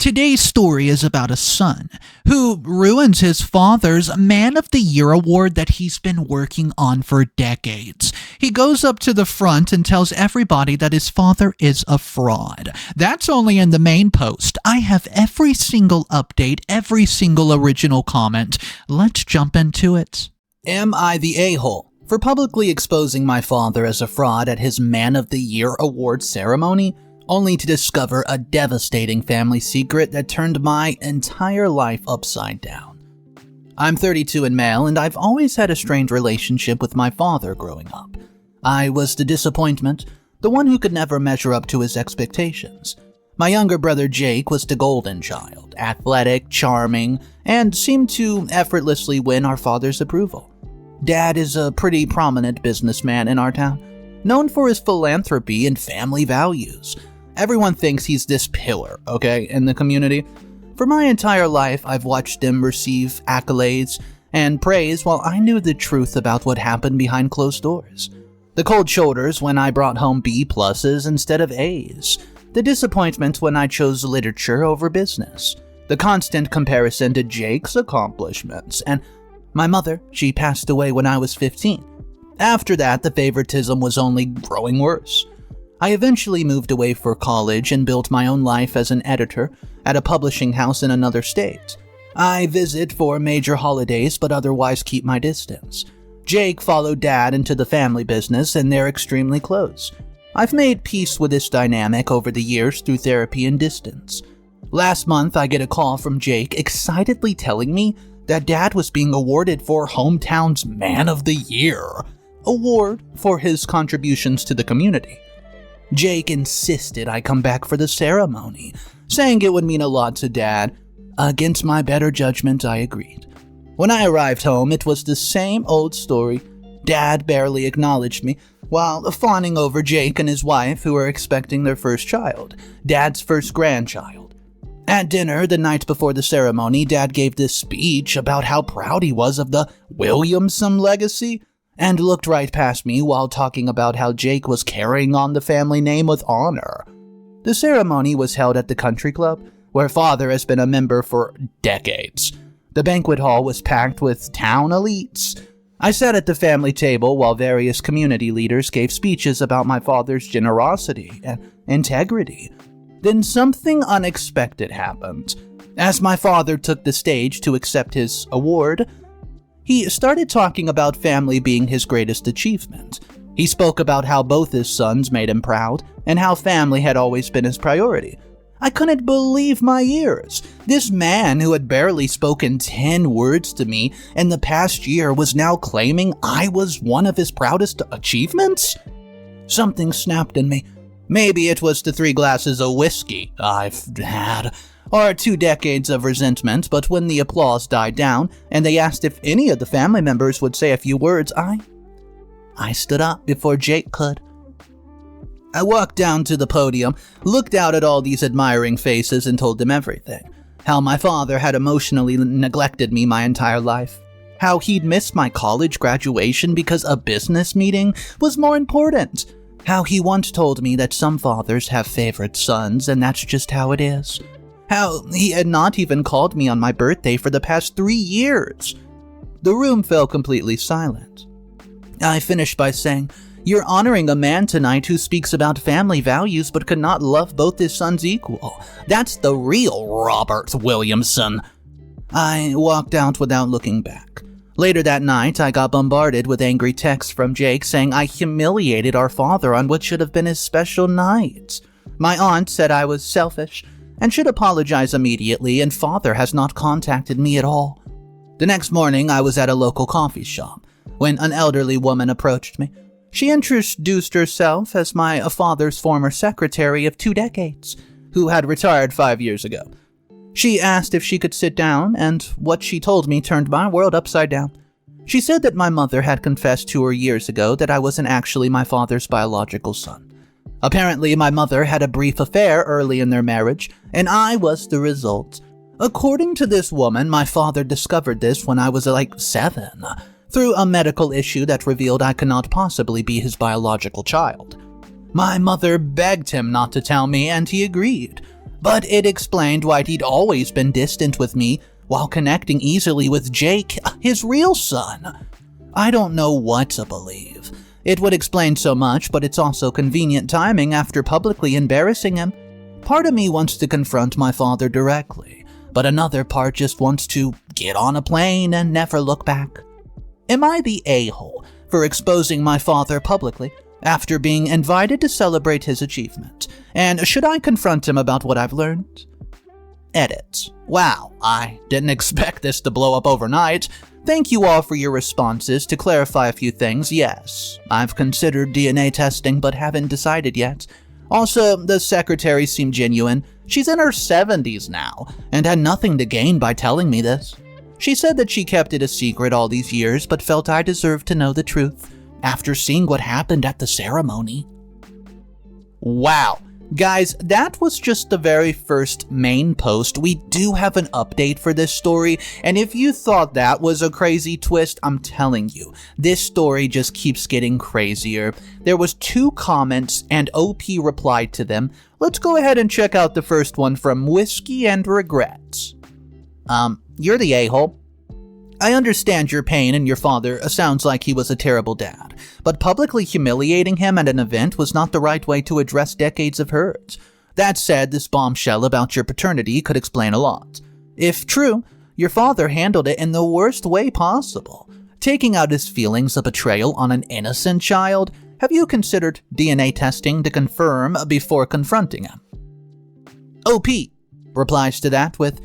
Today's story is about a son who ruins his father's Man of the Year award that he's been working on for decades. He goes up to the front and tells everybody that his father is a fraud. That's only in the main post. I have every single update, every single original comment. Let's jump into it. Am I the a-hole for publicly exposing my father as a fraud at his Man of the Year award ceremony, only to discover a devastating family secret that turned my entire life upside down? I'm 32 and male, and I've always had a strained relationship with my father growing up. I was the disappointment, the one who could never measure up to his expectations. My younger brother Jake was the golden child, athletic, charming, and seemed to effortlessly win our father's approval. Dad is a pretty prominent businessman in our town, known for his philanthropy and family values. Everyone thinks he's this pillar, in the community. For my entire life, I've watched him receive accolades and praise while I knew the truth about what happened behind closed doors. The cold shoulders when I brought home B+ instead of A's. The disappointment when I chose literature over business. The constant comparison to Jake's accomplishments. And my mother, she passed away when I was 15. After that, the favoritism was only growing worse. I eventually moved away for college and built my own life as an editor at a publishing house in another state. I visit for major holidays but otherwise keep my distance. Jake followed Dad into the family business and they're extremely close. I've made peace with this dynamic over the years through therapy and distance. Last month, I get a call from Jake excitedly telling me that Dad was being awarded for Hometown's Man of the Year award for his contributions to the community. Jake insisted I come back for the ceremony, saying it would mean a lot to Dad. Against my better judgment, I agreed. When I arrived home, it was the same old story. Dad barely acknowledged me, while fawning over Jake and his wife who were expecting their first child, Dad's first grandchild. At dinner the night before the ceremony, Dad gave this speech about how proud he was of the Williamson legacy, and looked right past me while talking about how Jake was carrying on the family name with honor. The ceremony was held at the country club, where Father has been a member for decades. The banquet hall was packed with town elites. I sat at the family table while various community leaders gave speeches about my father's generosity and integrity. Then something unexpected happened. As my father took the stage to accept his award, he started talking about family being his greatest achievement. He spoke about how both his sons made him proud and how family had always been his priority. I couldn't believe my ears. This man who had barely spoken 10 words to me in the past year was now claiming I was one of his proudest achievements? Something snapped in me. Maybe it was the 3 glasses of whiskey I've had, or 2 decades of resentment, but when the applause died down and they asked if any of the family members would say a few words, I stood up before Jake could. I walked down to the podium, looked out at all these admiring faces and told them everything. How my father had emotionally neglected me my entire life. How he'd missed my college graduation because a business meeting was more important. How he once told me that some fathers have favorite sons and that's just how it is. How he had not even called me on my birthday for the past 3 years. The room fell completely silent. I finished by saying, "You're honoring a man tonight who speaks about family values but could not love both his sons equal. That's the real Robert Williamson." I walked out without looking back. Later that night, I got bombarded with angry texts from Jake saying I humiliated our father on what should have been his special night. My aunt said I was selfish and should apologize immediately, and Father has not contacted me at all. The next morning, I was at a local coffee shop when an elderly woman approached me. She introduced herself as my father's former secretary of 2 decades, who had retired 5 years ago. She asked if she could sit down, and what she told me turned my world upside down. She said that my mother had confessed to her years ago that I wasn't actually my father's biological son. Apparently, my mother had a brief affair early in their marriage, and I was the result. According to this woman, my father discovered this when I was 7, through a medical issue that revealed I could not possibly be his biological child. My mother begged him not to tell me, and he agreed. But it explained why he'd always been distant with me while connecting easily with Jake, his real son. I don't know what to believe. It would explain so much, but it's also convenient timing after publicly embarrassing him. Part of me wants to confront my father directly, but another part just wants to get on a plane and never look back. Am I the a-hole for exposing my father publicly after being invited to celebrate his achievement? And should I confront him about what I've learned? Edit. Wow, I didn't expect this to blow up overnight. Thank you all for your responses. To clarify a few things, yes, I've considered DNA testing but haven't decided yet. Also, the secretary seemed genuine. She's in her 70s now and had nothing to gain by telling me this. She said that she kept it a secret all these years but felt I deserved to know the truth after seeing what happened at the ceremony. Wow. Guys, that was just the very first main post. We do have an update for this story, and if you thought that was a crazy twist, I'm telling you, this story just keeps getting crazier. There was 2 comments, and OP replied to them. Let's go ahead and check out the first one from Whiskey and Regrets. You're the a-hole. I understand your pain, and your father sounds like he was a terrible dad, but publicly humiliating him at an event was not the right way to address decades of hurt. That said, this bombshell about your paternity could explain a lot. If true, your father handled it in the worst way possible, taking out his feelings of betrayal on an innocent child. Have you considered DNA testing to confirm before confronting him? OP replies to that with,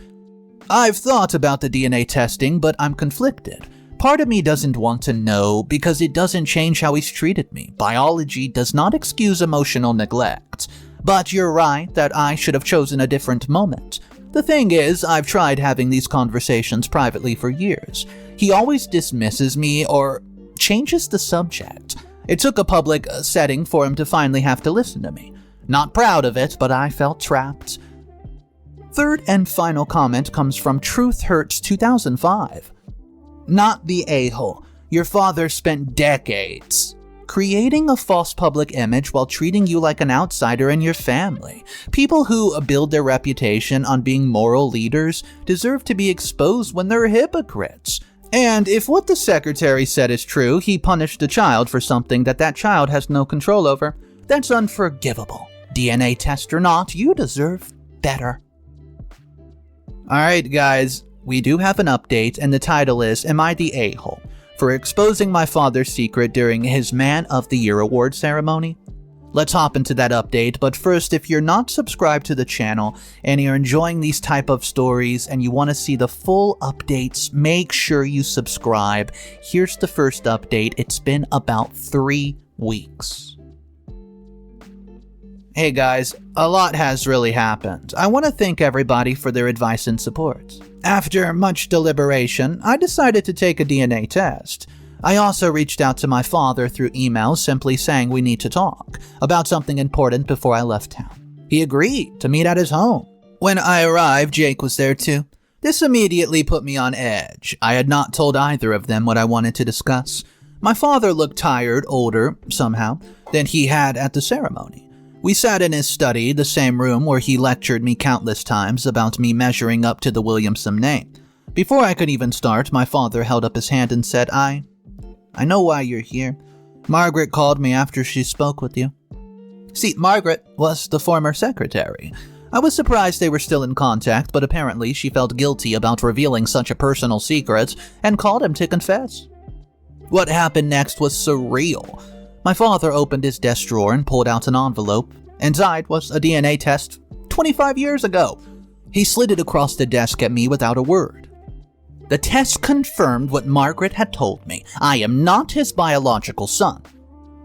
I've thought about the DNA testing, but I'm conflicted. Part of me doesn't want to know because it doesn't change how he's treated me. Biology does not excuse emotional neglect. But you're right that I should have chosen a different moment. The thing is, I've tried having these conversations privately for years. He always dismisses me or changes the subject. It took a public setting for him to finally have to listen to me. Not proud of it, but I felt trapped. Third and final comment comes from Truth Hurts 2005. Not the a-hole. Your father spent decades creating a false public image while treating you like an outsider in your family. People who build their reputation on being moral leaders deserve to be exposed when they're hypocrites. And if what the secretary said is true, he punished the child for something that child has no control over. That's unforgivable. DNA test or not, you deserve better. Alright guys, we do have an update, and the title is, Am I the a-hole for exposing my father's secret during his Man of the Year award ceremony? Let's hop into that update, but first, if you're not subscribed to the channel and you're enjoying these type of stories and you want to see the full updates, make sure you subscribe. Here's the first update. It's been about 3 weeks. Hey guys, a lot has really happened. I want to thank everybody for their advice and support. After much deliberation, I decided to take a DNA test. I also reached out to my father through email simply saying we need to talk about something important before I left town. He agreed to meet at his home. When I arrived, Jake was there too. This immediately put me on edge. I had not told either of them what I wanted to discuss. My father looked tired, older, somehow, than he had at the ceremony. We sat in his study, the same room where he lectured me countless times about me measuring up to the Williamson name. Before I could even start, my father held up his hand and said, I know why you're here. Margaret called me after she spoke with you. See, Margaret was the former secretary. I was surprised they were still in contact, but apparently she felt guilty about revealing such a personal secret and called him to confess. What happened next was surreal. My father opened his desk drawer and pulled out an envelope. Inside was a DNA test 25 years ago. He slid it across the desk at me without a word. The test confirmed what Margaret had told me. I am not his biological son.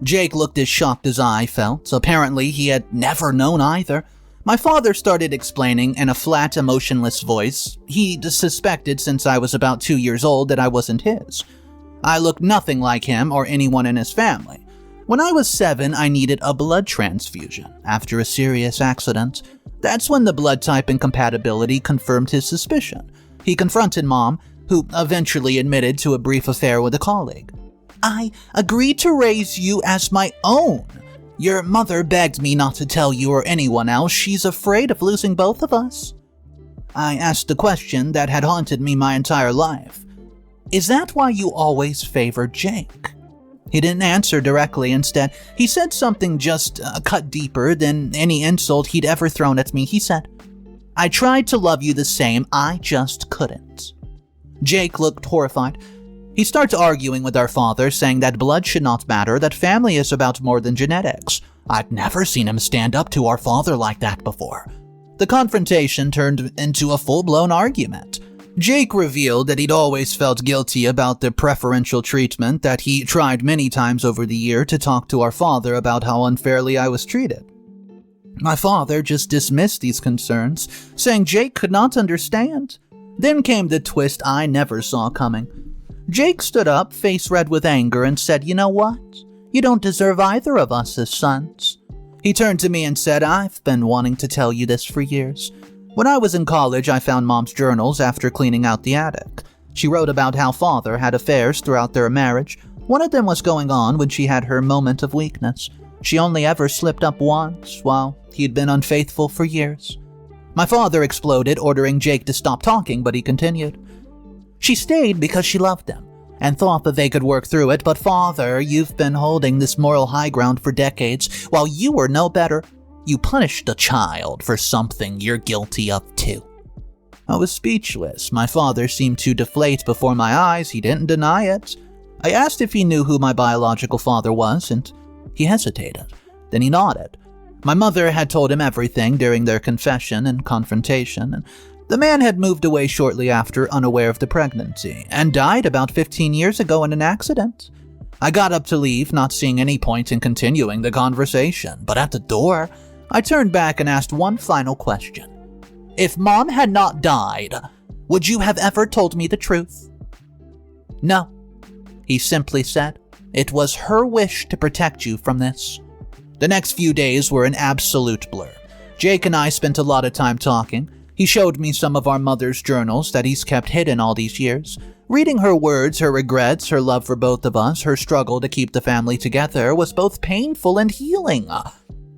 Jake looked as shocked as I felt. Apparently, he had never known either. My father started explaining in a flat, emotionless voice. He suspected since I was about 2 years old that I wasn't his. I looked nothing like him or anyone in his family. When I was 7, I needed a blood transfusion after a serious accident. That's when the blood type incompatibility confirmed his suspicion. He confronted Mom, who eventually admitted to a brief affair with a colleague. I agreed to raise you as my own. Your mother begged me not to tell you or anyone else. She's afraid of losing both of us. I asked the question that had haunted me my entire life. Is that why you always favored Jake? He didn't answer directly. Instead, he said something just a cut deeper than any insult he'd ever thrown at me. He said, I tried to love you the same, I just couldn't. Jake looked horrified. He starts arguing with our father, saying that blood should not matter, that family is about more than genetics. I'd never seen him stand up to our father like that before. The confrontation turned into a full-blown argument. Jake revealed that he'd always felt guilty about the preferential treatment, that he tried many times over the year to talk to our father about how unfairly I was treated. My father just dismissed these concerns, saying Jake could not understand. Then came the twist I never saw coming. Jake stood up, face red with anger, and said, You know what? You don't deserve either of us as sons. He turned to me and said, I've been wanting to tell you this for years. When I was in college, I found Mom's journals after cleaning out the attic. She wrote about how father had affairs throughout their marriage. One of them was going on when she had her moment of weakness. She only ever slipped up once, while he'd been unfaithful for years. My father exploded, ordering Jake to stop talking, but he continued. She stayed because she loved him, and thought that they could work through it, but father, you've been holding this moral high ground for decades, while you were no better. You punished a child for something you're guilty of too. I was speechless. My father seemed to deflate before my eyes. He didn't deny it. I asked if he knew who my biological father was, and he hesitated. Then he nodded. My mother had told him everything during their confession and confrontation, and the man had moved away shortly after, unaware of the pregnancy, and died about 15 years ago in an accident. I got up to leave, not seeing any point in continuing the conversation, but at the door, I turned back and asked one final question. If Mom had not died, would you have ever told me the truth? No, he simply said. It was her wish to protect you from this. The next few days were an absolute blur. Jake and I spent a lot of time talking. He showed me some of our mother's journals that he's kept hidden all these years. Reading her words, her regrets, her love for both of us, her struggle to keep the family together was both painful and healing.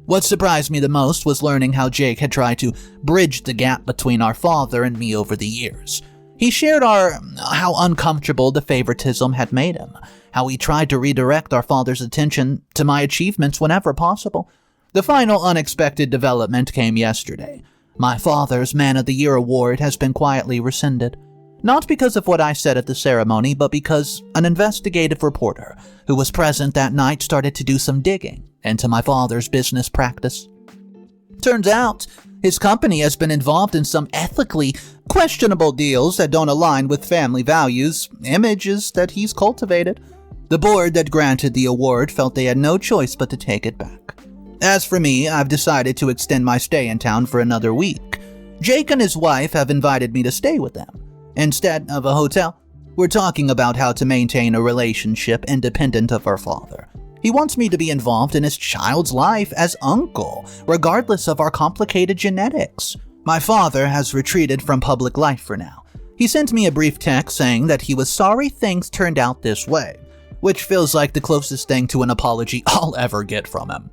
What surprised me the most was learning how Jake had tried to bridge the gap between our father and me over the years. He shared how uncomfortable the favoritism had made him, how he tried to redirect our father's attention to my achievements whenever possible. The final unexpected development came yesterday. My father's Man of the Year award has been quietly rescinded. Not because of what I said at the ceremony, but because an investigative reporter who was present that night started to do some digging into my father's business practice. Turns out, his company has been involved in some ethically questionable deals that don't align with family values, images that he's cultivated. The board that granted the award felt they had no choice but to take it back. As for me, I've decided to extend my stay in town for another week. Jake and his wife have invited me to stay with them. Instead of a hotel, we're talking about how to maintain a relationship independent of our father. He wants me to be involved in his child's life as uncle, regardless of our complicated genetics. My father has retreated from public life for now. He sent me a brief text saying that he was sorry things turned out this way, which feels like the closest thing to an apology I'll ever get from him.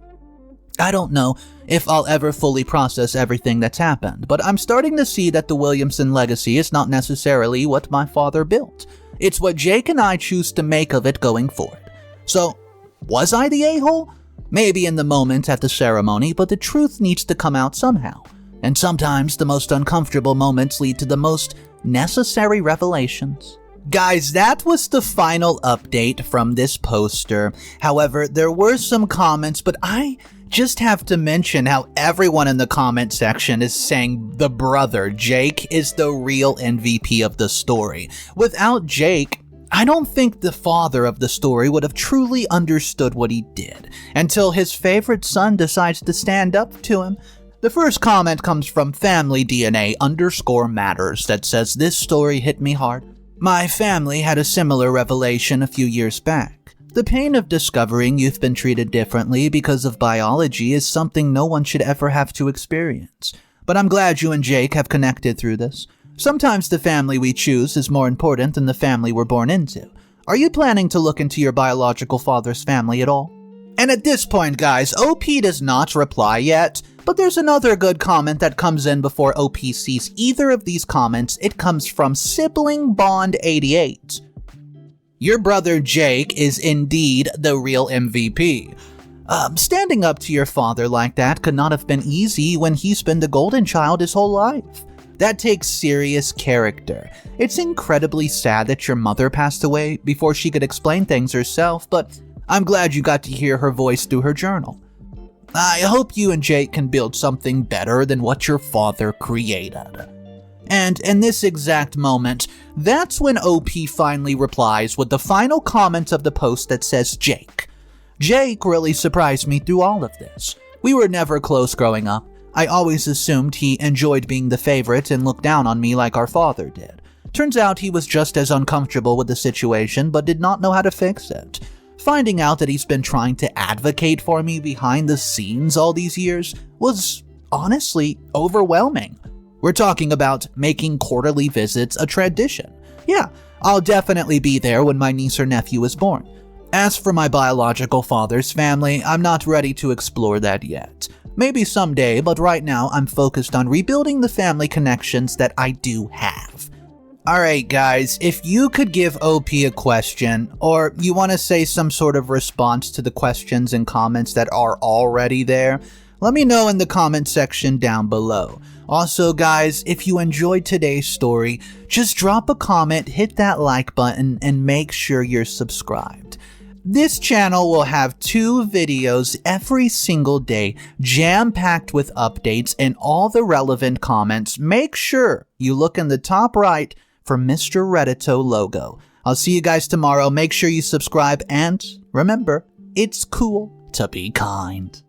I don't know if I'll ever fully process everything that's happened, but I'm starting to see that the Williamson legacy is not necessarily what my father built. It's what Jake and I choose to make of it going forward. So, was I the a-hole? Maybe in the moment at the ceremony, but the truth needs to come out somehow. And sometimes the most uncomfortable moments lead to the most necessary revelations. Guys, that was the final update from this poster. However, there were some comments, but I just have to mention how everyone in the comment section is saying the brother, Jake, is the real MVP of the story. Without Jake, I don't think the father of the story would have truly understood what he did until his favorite son decides to stand up to him. The first comment comes from familydna_matters that says, "This story hit me hard. My family had a similar revelation a few years back. The pain of discovering you've been treated differently because of biology is something no one should ever have to experience. But I'm glad you and Jake have connected through this. Sometimes the family we choose is more important than the family we're born into. Are you planning to look into your biological father's family at all?" And at this point, guys, OP does not reply yet, but there's another good comment that comes in before OP sees either of these comments. It comes from Sibling Bond 88. Your brother Jake is indeed the real MVP. Standing up to your father like that could not have been easy when he's been the golden child his whole life. That takes serious character. It's incredibly sad that your mother passed away before she could explain things herself, but I'm glad you got to hear her voice through her journal. I hope you and Jake can build something better than what your father created. And in this exact moment, that's when OP finally replies with the final comment of the post that says Jake. Jake really surprised me through all of this. We were never close growing up. I always assumed he enjoyed being the favorite and looked down on me like our father did. Turns out he was just as uncomfortable with the situation but did not know how to fix it. Finding out that he's been trying to advocate for me behind the scenes all these years was honestly overwhelming. We're talking about making quarterly visits a tradition. Yeah, I'll definitely be there when my niece or nephew is born. As for my biological father's family, I'm not ready to explore that yet. Maybe someday, but right now I'm focused on rebuilding the family connections that I do have. Alright guys, if you could give OP a question, or you want to say some sort of response to the questions and comments that are already there, let me know in the comment section down below. Also guys, if you enjoyed today's story, just drop a comment, hit that like button, and make sure you're subscribed. This channel will have 2 videos every single day, jam-packed with updates and all the relevant comments. Make sure you look in the top right for Mr. Reddito logo. I'll see you guys tomorrow. Make sure you subscribe, and remember, it's cool to be kind.